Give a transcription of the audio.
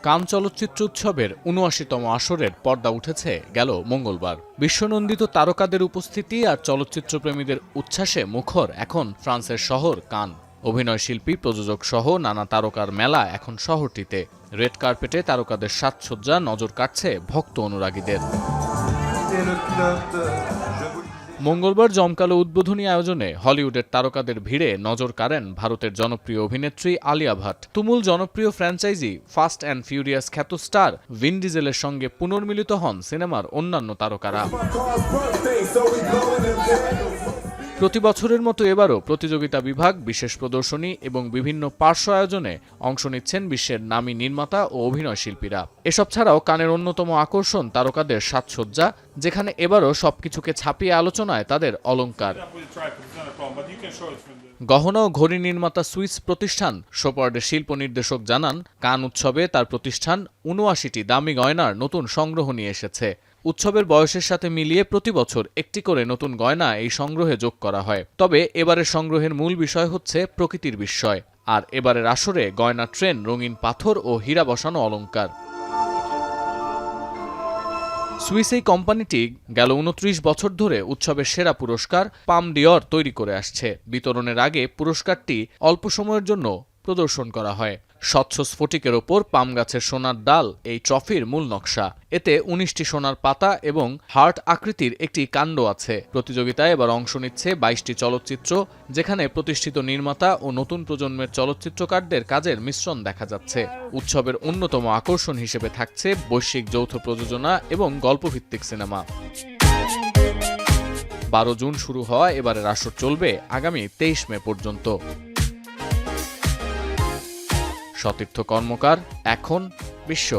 কান চলচ্চিত্র উৎসবের ৭৯তম আসরের পর্দা উঠেছে গেল মঙ্গলবার। বিশ্বনন্দিত তারকাদের উপস্থিতি আর চলচ্চিত্রপ্রেমীদের উচ্ছ্বাসে মুখর এখন ফ্রান্সের শহর কান। অভিনয়শিল্পী, প্রযোজক সহ নানা তারকার মেলা এখন শহরটিতে। রেড কার্পেটে তারকাদের সাজসজ্জা নজর কাটছে ভক্ত অনুরাগীদের। মঙ্গলবার জমকালো উদ্বোধনী আয়োজনে হলিউডের তারকাদের ভিড়ে নজর কাড়েন ভারতের জনপ্রিয় অভিনেত্রী আলিয়া ভাট। তুমুল জনপ্রিয় ফ্র্যাঞ্চাইজি ফাস্ট অ্যান্ড ফিউরিয়াস খ্যাত স্টার ভিন ডিজেলের সঙ্গে পুনর্মিলিত হন সিনেমার অন্যান্য তারকারা। প্রতি বছরের মতো এবারও প্রতিযোগিতা বিভাগ, বিশেষ প্রদর্শনী এবং বিভিন্ন পার্শ্ব আয়োজনে অংশ নিচ্ছেন বিশ্বের নামী নির্মাতা ও অভিনয় শিল্পীরা। এসব ছাড়াও কানের অন্যতম আকর্ষণ তারকাদের সাজসজ্জা, যেখানে এবারও সবকিছুকে ছাপিয়ে আলোচনায় তাদের অলংকার। গহনা ও ঘড়ি নির্মাতা সুইস প্রতিষ্ঠান শোপার্ডের শিল্প নির্দেশক জানান, কান উৎসবে তার প্রতিষ্ঠান ৭৯টি দামি গয়নার নতুন সংগ্রহ নিয়ে এসেছে। উৎসবের বয়সের সাথে মিলিয়ে প্রতি বছর একটি করে নতুন গয়না এই সংগ্রহে যোগ করা হয়। তবে এবারের সংগ্রহের মূল বিষয় হচ্ছে প্রকৃতির বিস্ময়। আর এবারের আসরে গয়না ট্রেন, রঙিন পাথর ও হীরা বসানো অলংকার। সুইস এই কোম্পানিটি গেল ২৯ বছর ধরে উৎসবের সেরা পুরস্কার পাম ডিওর তৈরি করে আসছে। বিতরণের আগে পুরস্কারটি অল্প সময়ের জন্য প্রদর্শন করা হয়। স্বচ্ছ স্ফটিকের ওপর পাম গাছের সোনার ডাল এই ট্রফির মূল নকশা। এতে ১৯টি সোনার পাতা এবং হার্ট আকৃতির একটি কাণ্ড আছে। প্রতিযোগিতায় এবার অংশ নিচ্ছে ২২টি চলচ্চিত্র, যেখানে প্রতিষ্ঠিত নির্মাতা ও নতুন প্রজন্মের চলচ্চিত্রকারদের কাজের মিশ্রণ দেখা যাচ্ছে। উৎসবের অন্যতম আকর্ষণ হিসেবে থাকছে বৈশ্বিক যৌথ প্রযোজনা এবং গল্পভিত্তিক সিনেমা। ১২ জুন শুরু হওয়া এবারের আসর চলবে আগামী ২৩ মে পর্যন্ত। সতীর্থ কর্মকার, এখন বিশ্ব।